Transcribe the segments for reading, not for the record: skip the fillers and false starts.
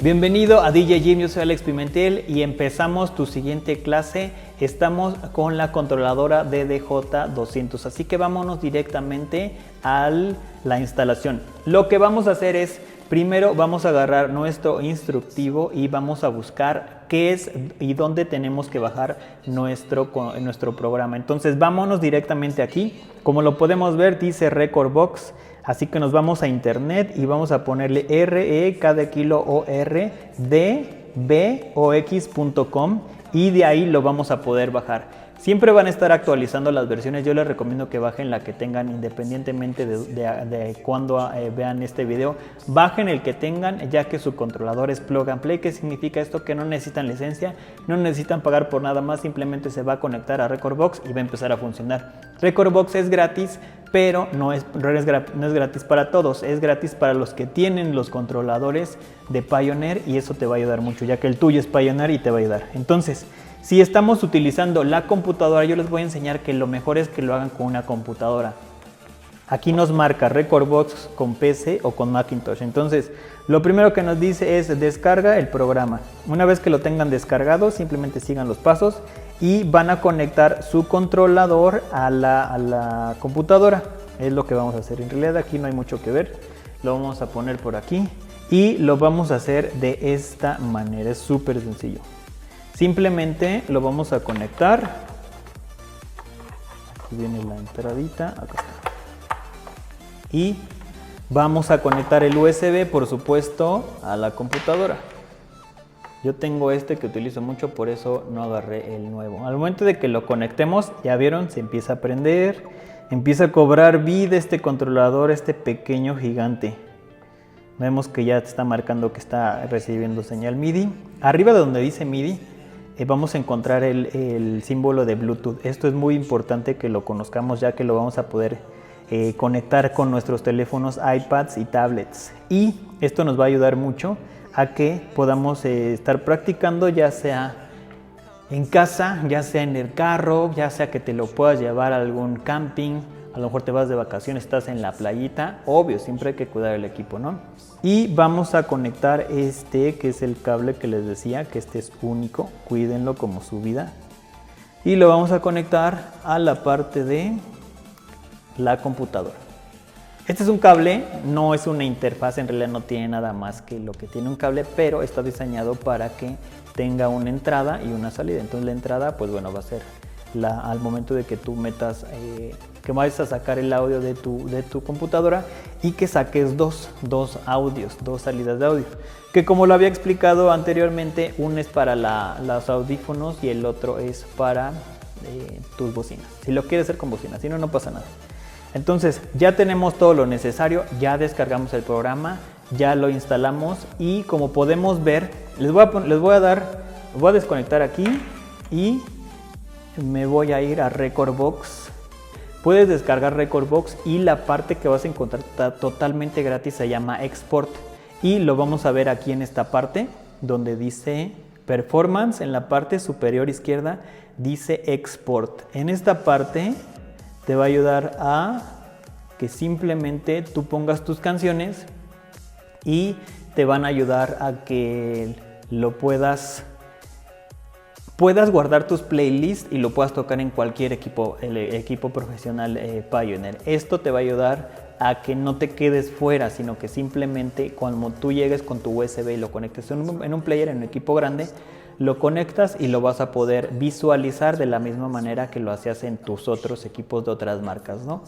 Bienvenido a DJ Jim, yo soy Alex Pimentel y empezamos tu siguiente clase. Estamos con la controladora DDJ200, así que vámonos directamente a la instalación. Lo que vamos a hacer es, primero vamos a agarrar nuestro instructivo y vamos a buscar qué es y dónde tenemos que bajar nuestro programa. Entonces vámonos directamente aquí. Como lo podemos ver, dice Rekordbox. Así que nos vamos a internet y vamos a ponerle rekordbox.com y de ahí lo vamos a poder bajar. Siempre van a estar actualizando las versiones. Yo les recomiendo que bajen la que tengan independientemente de cuando vean este video. Bajen el que tengan, ya que su controlador es plug and play. ¿Qué significa esto? Que no necesitan licencia, no necesitan pagar por nada más. Simplemente se va a conectar a Rekordbox y va a empezar a funcionar. Rekordbox es gratis, pero no es gratis para todos. Es gratis para los que tienen los controladores de Pioneer y eso te va a ayudar mucho, ya que el tuyo es Pioneer y te va a ayudar. Entonces, si estamos utilizando la computadora, yo les voy a enseñar que lo mejor es que lo hagan con una computadora. Aquí nos marca Rekordbox con PC o con Macintosh. Entonces, lo primero que nos dice es descarga el programa. Una vez que lo tengan descargado, simplemente sigan los pasos y van a conectar su controlador a la computadora. Es lo que vamos a hacer. En realidad aquí no hay mucho que ver. Lo vamos a poner por aquí y lo vamos a hacer de esta manera. Es súper sencillo. Simplemente lo vamos a conectar. Aquí viene la entradita. Acá está. Y vamos a conectar el USB, por supuesto, a la computadora. Yo tengo este que utilizo mucho, por eso no agarré el nuevo. Al momento de que lo conectemos, ya vieron, se empieza a prender. Empieza a cobrar vida este controlador, este pequeño gigante. Vemos que ya está marcando que está recibiendo señal MIDI. Arriba de donde dice MIDI, vamos a encontrar el símbolo de Bluetooth. Esto es muy importante que lo conozcamos, ya que lo vamos a poder conectar con nuestros teléfonos, iPads y tablets. Y esto nos va a ayudar mucho a que podamos estar practicando, ya sea en casa, ya sea en el carro, ya sea que te lo puedas llevar a algún camping. A lo mejor te vas de vacaciones, estás en la playita. Obvio, siempre hay que cuidar el equipo, ¿no? Y vamos a conectar este, que es el cable que les decía, que este es único. Cuídenlo como su vida. Y lo vamos a conectar a la parte de la computadora. Este es un cable, no es una interfaz, en realidad no tiene nada más que lo que tiene un cable, pero está diseñado para que tenga una entrada y una salida. Entonces la entrada, pues bueno, va a ser al momento de que tú metas, que vayas a sacar el audio de tu computadora y que saques dos audios, dos salidas de audio. Que como lo había explicado anteriormente, uno es para los audífonos y el otro es para tus bocinas. Si lo quieres hacer con bocinas, si no, no pasa nada. Entonces ya tenemos todo lo necesario, ya descargamos el programa, ya lo instalamos y como podemos ver, voy a desconectar aquí y me voy a ir a Rekordbox. Puedes descargar Rekordbox y la parte que vas a encontrar totalmente gratis se llama Export y lo vamos a ver aquí en esta parte donde dice Performance. En la parte superior izquierda dice Export. En esta parte te va a ayudar a que simplemente tú pongas tus canciones y te van a ayudar a que lo puedas guardar tus playlists y lo puedas tocar en cualquier equipo, el equipo profesional Pioneer. Esto te va a ayudar a que no te quedes fuera, sino que simplemente cuando tú llegues con tu USB y lo conectes en un player, en un equipo grande, lo conectas y lo vas a poder visualizar de la misma manera que lo hacías en tus otros equipos de otras marcas, ¿no?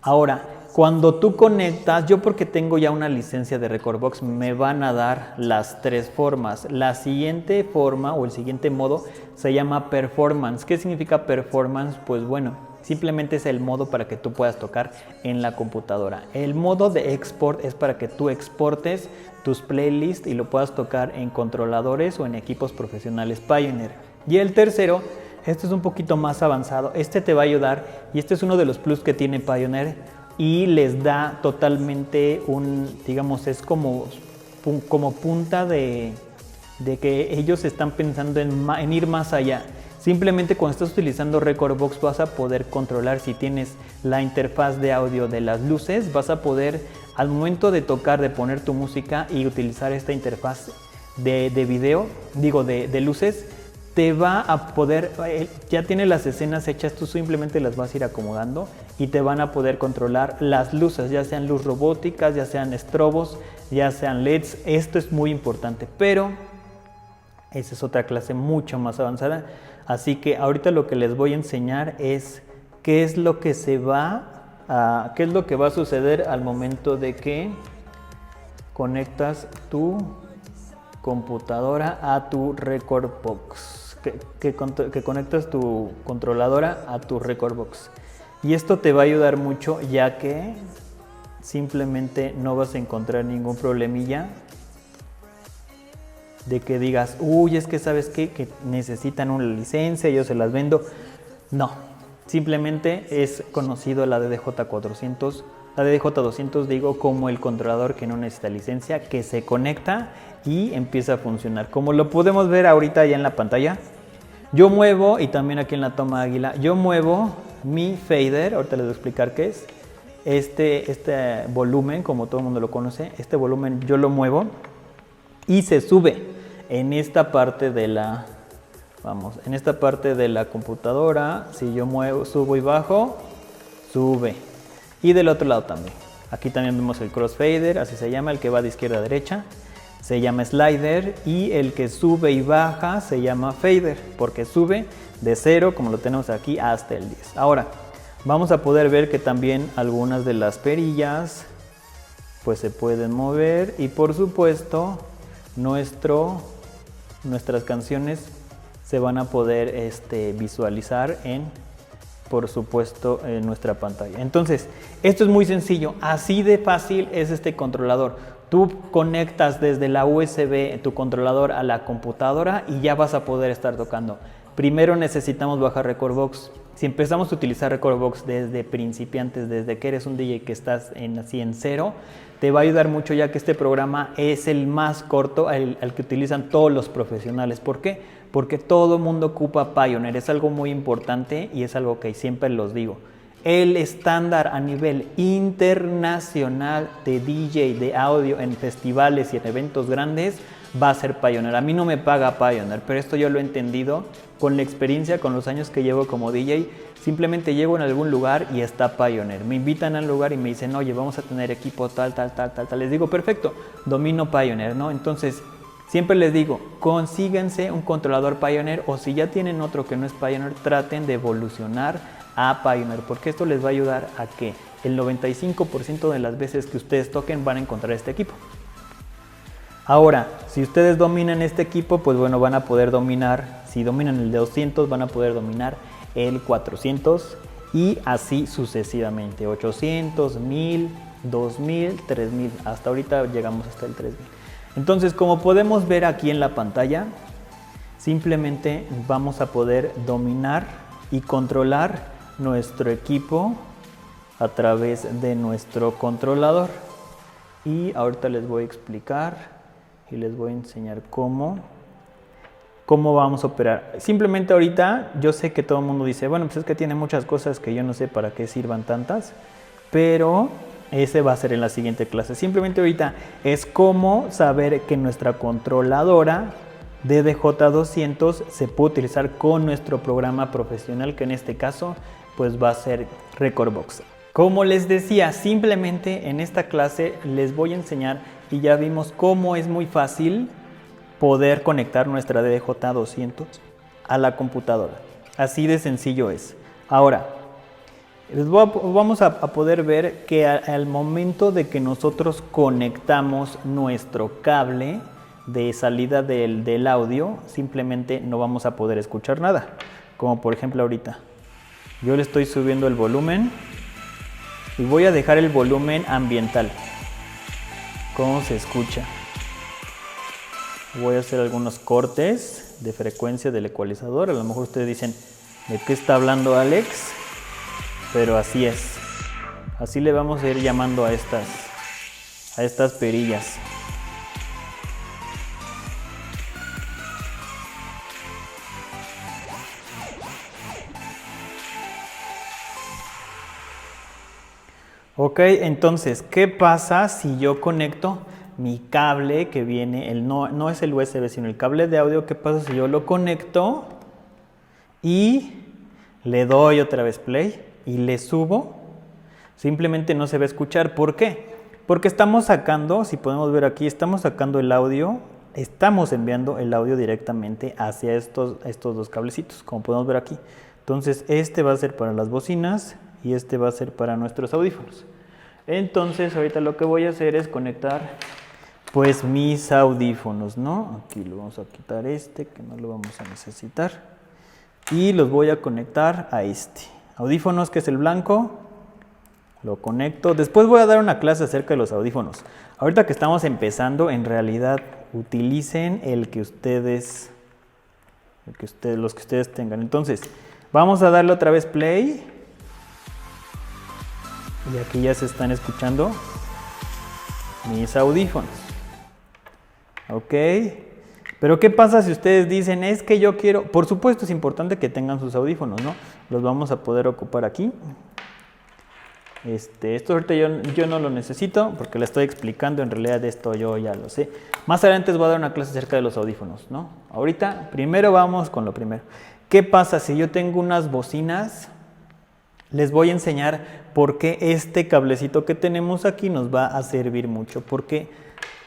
Ahora, cuando tú conectas, yo porque tengo ya una licencia de Rekordbox, me van a dar las tres formas. La siguiente forma o el siguiente modo se llama Performance. ¿Qué significa Performance? Pues bueno, simplemente es el modo para que tú puedas tocar en la computadora. El modo de Export es para que tú exportes tus playlists y lo puedas tocar en controladores o en equipos profesionales Pioneer. Y el tercero, este es un poquito más avanzado, este te va a ayudar y este es uno de los plus que tiene Pioneer y les da totalmente digamos, es como punta de que ellos están pensando en ir más allá. Simplemente cuando estás utilizando Rekordbox vas a poder controlar, si tienes la interfaz de audio de las luces, vas a poder al momento de tocar, de poner tu música y utilizar esta interfaz, de video, digo de luces, te va a poder, ya tiene las escenas hechas, tú simplemente las vas a ir acomodando y te van a poder controlar las luces, ya sean luz robóticas, ya sean estrobos, ya sean LEDs. Esto es muy importante, pero esa es otra clase mucho más avanzada. Así que ahorita lo que les voy a enseñar es qué es lo que qué es lo que va a suceder al momento de que conectas tu computadora a tu Rekordbox. Que conectas tu controladora a tu Rekordbox. Y esto te va a ayudar mucho, ya que simplemente no vas a encontrar ningún problemilla de que digas, uy, es que sabes qué, que necesitan una licencia, yo se las vendo. No, simplemente es conocido la DDJ400, la DDJ200 digo, como el controlador que no necesita licencia, que se conecta y empieza a funcionar. Como lo podemos ver ahorita ya en la pantalla, yo muevo, y también aquí en la toma águila, yo muevo mi fader, ahorita les voy a explicar qué es. Este volumen, como todo el mundo lo conoce, este volumen yo lo muevo y se sube en esta parte de la, en esta parte de la computadora. Si yo muevo, subo y bajo, sube. Y del otro lado también. Aquí también vemos el crossfader, así se llama, el que va de izquierda a derecha. Se llama slider, y el que sube y baja se llama fader, porque sube de 0, como lo tenemos aquí, hasta el 10. Ahora, vamos a poder ver que también algunas de las perillas pues se pueden mover, y por supuesto nuestras canciones se van a poder visualizar por supuesto en nuestra pantalla. Entonces, esto es muy sencillo, así de fácil es este controlador. Tú conectas desde la USB tu controlador a la computadora y ya vas a poder estar tocando. Primero necesitamos bajar Rekordbox. Si empezamos a utilizar Rekordbox desde principiantes, desde que eres un DJ que estás así en cero, te va a ayudar mucho, ya que este programa es el más corto, al que utilizan todos los profesionales. ¿Por qué? Porque todo el mundo ocupa Pioneer. Es algo muy importante y es algo que siempre los digo. El estándar a nivel internacional de DJ, de audio en festivales y en eventos grandes va a ser Pioneer. A mí no me paga Pioneer, pero esto yo lo he entendido con la experiencia, con los años que llevo como DJ. Simplemente llego en algún lugar y está Pioneer. Me invitan al lugar y me dicen, oye, vamos a tener equipo tal. Les digo, perfecto, domino Pioneer, ¿no? Entonces, siempre les digo, consíguense un controlador Pioneer, o si ya tienen otro que no es Pioneer, traten de evolucionar a Pioneer, porque esto les va a ayudar a que el 95% de las veces que ustedes toquen van a encontrar este equipo. Ahora, si ustedes dominan este equipo, pues bueno, van a poder dominar, si dominan el de 200, van a poder dominar el 400 y así sucesivamente, 800, 1000, 2000, 3000, hasta ahorita llegamos hasta el 3000. Entonces, como podemos ver aquí en la pantalla, simplemente vamos a poder dominar y controlar nuestro equipo a través de nuestro controlador. Y ahorita les voy a explicar y les voy a enseñar cómo vamos a operar. Simplemente ahorita yo sé que todo el mundo dice, bueno, pues es que tiene muchas cosas que yo no sé para qué sirvan tantas, pero ese va a ser en la siguiente clase. Simplemente ahorita es cómo saber que nuestra controladora DDJ200 se puede utilizar con nuestro programa profesional, que en este caso pues va a ser Rekordbox. Como les decía, simplemente en esta clase les voy a enseñar, y ya vimos cómo es muy fácil poder conectar nuestra DDJ200 a la computadora. Así de sencillo es. Ahora, vamos a poder ver que al momento de que nosotros conectamos nuestro cable de salida del audio, simplemente no vamos a poder escuchar nada. Como por ejemplo ahorita. Yo le estoy subiendo el volumen y voy a dejar el volumen ambiental. ¿Cómo se escucha? Voy a hacer algunos cortes de frecuencia del ecualizador. A lo mejor ustedes dicen, ¿de qué está hablando Alex? Pero así es. Así le vamos a ir llamando a estas perillas. Ok, entonces, ¿qué pasa si yo conecto mi cable que viene, no es el USB, sino el cable de audio. ¿Qué pasa si yo lo conecto y le doy otra vez play y le subo? Simplemente no se va a escuchar. ¿Por qué? Porque estamos sacando, si podemos ver aquí, estamos sacando el audio, estamos enviando el audio directamente hacia estos dos cablecitos, como podemos ver aquí. Entonces este va a ser para las bocinas y este va a ser para nuestros audífonos. Entonces ahorita lo que voy a hacer es conectar pues mis audífonos, ¿no? Aquí lo vamos a quitar que no lo vamos a necesitar. Y los voy a conectar a audífonos, que es el blanco. Lo conecto. Después voy a dar una clase acerca de los audífonos. Ahorita que estamos empezando, en realidad utilicen los que ustedes tengan. Entonces, vamos a darle otra vez play. Y aquí ya se están escuchando mis audífonos. Ok. Pero ¿qué pasa si ustedes dicen, es que yo quiero? Por supuesto es importante que tengan sus audífonos, ¿no? Los vamos a poder ocupar aquí. Esto ahorita yo no lo necesito porque le estoy explicando, en realidad esto yo ya lo sé. Más adelante les voy a dar una clase acerca de los audífonos, ¿no? Ahorita, primero vamos con lo primero. ¿Qué pasa si yo tengo unas bocinas? Les voy a enseñar por qué este cablecito que tenemos aquí nos va a servir mucho. Porque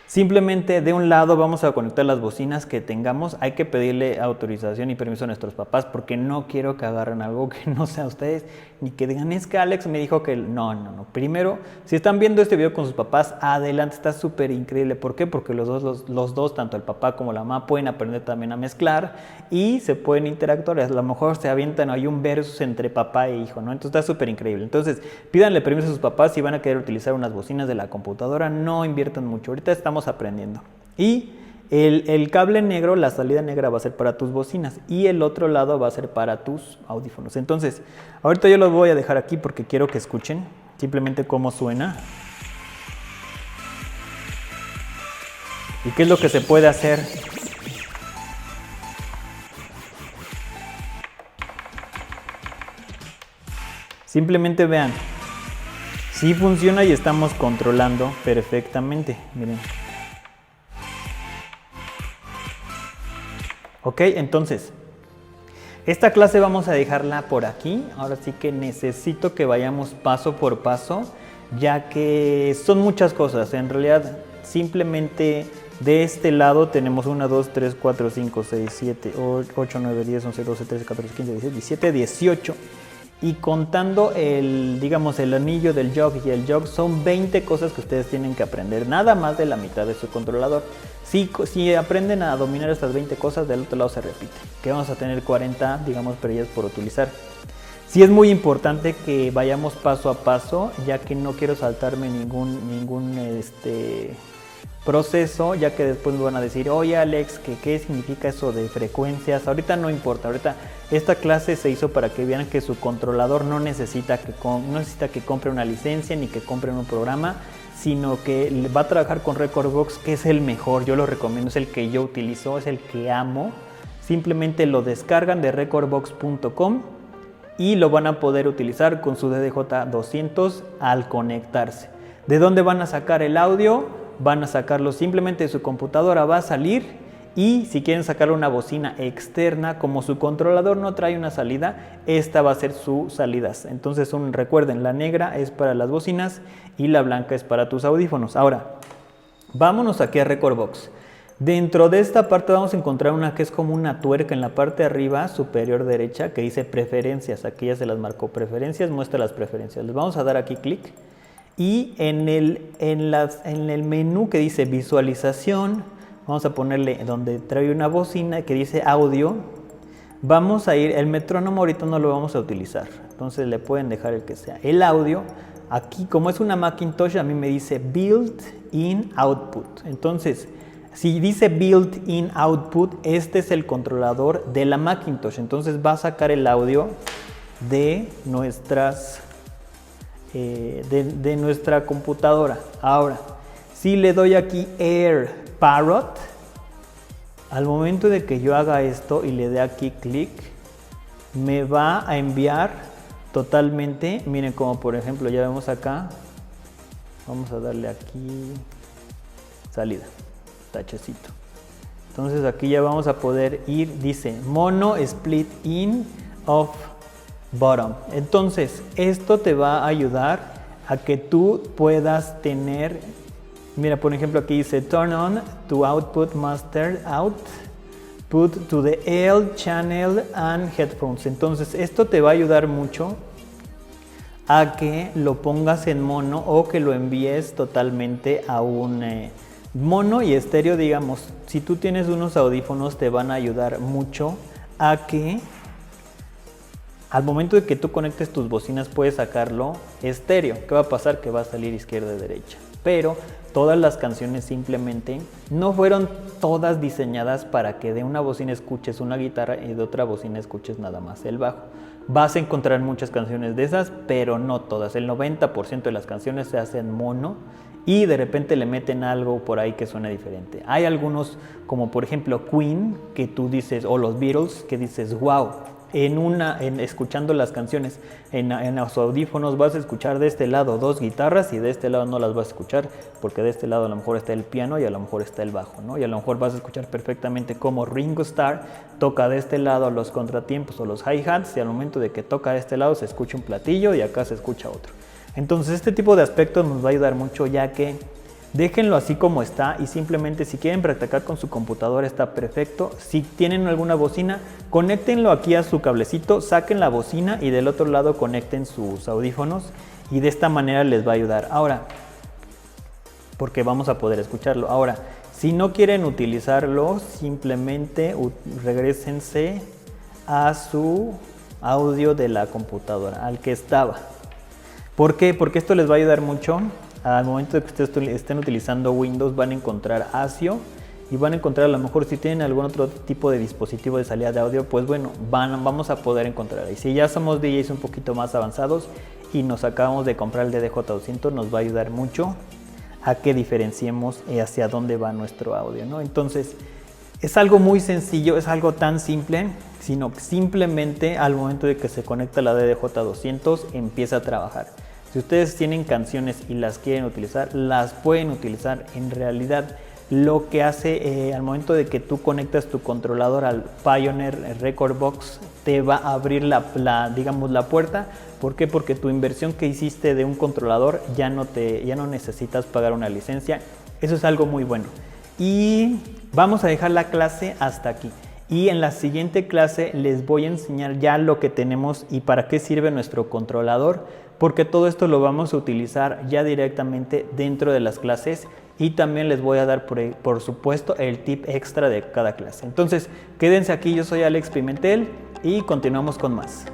simplemente de un lado vamos a conectar las bocinas que tengamos. Hay que pedirle autorización y permiso a nuestros papás porque no quiero que agarren algo que no sea ustedes ni que digan, es que Alex me dijo que no. Primero, si están viendo este video con sus papás, adelante, está súper increíble. ¿Por qué? Porque los dos, tanto el papá como la mamá, pueden aprender también a mezclar y se pueden interactuar. A lo mejor se avientan, hay un versus entre papá e hijo, ¿no? Entonces está súper increíble. Entonces, pídanle permiso a sus papás si van a querer utilizar unas bocinas de la computadora. No inviertan mucho. Ahorita estamos aprendiendo. Y el cable negro, la salida negra va a ser para tus bocinas y el otro lado va a ser para tus audífonos. Entonces, ahorita yo los voy a dejar aquí porque quiero que escuchen simplemente cómo suena y qué es lo que se puede hacer. Simplemente vean, sí funciona y estamos controlando perfectamente. Miren. Ok, entonces, esta clase vamos a dejarla por aquí. Ahora sí que necesito que vayamos paso por paso, ya que son muchas cosas. En realidad, simplemente de este lado tenemos 1, 2, 3, 4, 5, 6, 7, 8, 9, 10, 11, 12, 13, 14, 15, 16, 17, 18. Y contando el anillo del jog y el jog, son 20 cosas que ustedes tienen que aprender, nada más de la mitad de su controlador. Si aprenden a dominar estas 20 cosas, del otro lado se repite, que vamos a tener 40, perillas por utilizar. Sí es muy importante que vayamos paso a paso, ya que no quiero saltarme ningún proceso, ya que después me van a decir, oye Alex, ¿qué significa eso de frecuencias? Ahorita no importa, ahorita esta clase se hizo para que vean que su controlador no necesita que compre una licencia ni que compren un programa, sino que va a trabajar con Rekordbox, que es el mejor, yo lo recomiendo, es el que yo utilizo, es el que amo. Simplemente lo descargan de rekordbox.com y lo van a poder utilizar con su DDJ200 al conectarse. ¿De dónde van a sacar el audio? Van a sacarlo simplemente de su computadora, va a salir, y si quieren sacar una bocina externa, como su controlador no trae una salida, esta va a ser su salida. Entonces recuerden, la negra es para las bocinas y la blanca es para tus audífonos. Ahora, vámonos aquí a Rekordbox. Dentro de esta parte vamos a encontrar una que es como una tuerca en la parte de arriba superior derecha que dice preferencias. Aquí ya se las marcó, preferencias, muestra las preferencias. Les vamos a dar aquí clic. Y en el menú que dice visualización, vamos a ponerle donde trae una bocina que dice audio. Vamos a ir, el metrónomo ahorita no lo vamos a utilizar, entonces le pueden dejar el que sea. El audio, aquí como es una Macintosh, a mí me dice built-in output. Entonces, si dice built-in output, este es el controlador de la Macintosh. Entonces va a sacar el audio de nuestra computadora. Ahora, si le doy aquí Air Parrot, al momento de que yo haga esto y le dé aquí clic, me va a enviar totalmente, miren, como por ejemplo ya vemos acá, vamos a darle aquí, salida, tachecito. Entonces aquí ya vamos a poder ir, dice mono split in of bottom. Entonces esto te va a ayudar a que tú puedas tener, mira, por ejemplo aquí dice turn on to output master output to the L channel and headphones. Entonces esto te va a ayudar mucho a que lo pongas en mono o que lo envíes totalmente a un mono y estéreo, digamos. Si tú tienes unos audífonos te van a ayudar mucho a que al momento de que tú conectes tus bocinas puedes sacarlo estéreo. ¿Qué va a pasar? Que va a salir izquierda y derecha. Pero todas las canciones simplemente no fueron todas diseñadas para que de una bocina escuches una guitarra y de otra bocina escuches nada más el bajo. Vas a encontrar muchas canciones de esas, pero no todas. El 90% de las canciones se hacen mono y de repente le meten algo por ahí que suena diferente. Hay algunos, como por ejemplo Queen, que tú dices, o los Beatles, que dices, wow, escuchando las canciones en los audífonos vas a escuchar de este lado dos guitarras y de este lado no las vas a escuchar porque de este lado a lo mejor está el piano y a lo mejor está el bajo, ¿no? Y a lo mejor vas a escuchar perfectamente cómo Ringo Starr toca de este lado los contratiempos o los hi-hats y al momento de que toca de este lado se escucha un platillo y acá se escucha otro. Entonces este tipo de aspectos nos va a ayudar mucho, ya que déjenlo así como está y simplemente si quieren practicar con su computadora está perfecto. Si tienen alguna bocina, conéctenlo aquí a su cablecito, saquen la bocina y del otro lado conecten sus audífonos y de esta manera les va a ayudar. Ahora, porque vamos a poder escucharlo. Ahora, si no quieren utilizarlo, simplemente regrésense a su audio de la computadora, al que estaba. ¿Por qué? Porque esto les va a ayudar mucho. Al momento de que ustedes estén utilizando Windows van a encontrar ASIO y van a encontrar, a lo mejor si tienen algún otro tipo de dispositivo de salida de audio, pues bueno, vamos a poder encontrar ahí. Si ya somos DJs un poquito más avanzados y nos acabamos de comprar el DDJ200, nos va a ayudar mucho a que diferenciemos hacia dónde va nuestro audio, ¿no? Entonces es algo muy sencillo, es algo tan simple, sino que simplemente al momento de que se conecta la DDJ200 empieza a trabajar. Si ustedes tienen canciones y las quieren utilizar, las pueden utilizar. En realidad, lo que hace al momento de que tú conectas tu controlador al Pioneer Record Box, te va a abrir digamos, la puerta. ¿Por qué? Porque tu inversión que hiciste de un controlador ya no necesitas pagar una licencia. Eso es algo muy bueno. Y vamos a dejar la clase hasta aquí. Y en la siguiente clase les voy a enseñar ya lo que tenemos y para qué sirve nuestro controlador, porque todo esto lo vamos a utilizar ya directamente dentro de las clases y también les voy a dar por supuesto el tip extra de cada clase. Entonces quédense aquí, yo soy Alex Pimentel y continuamos con más.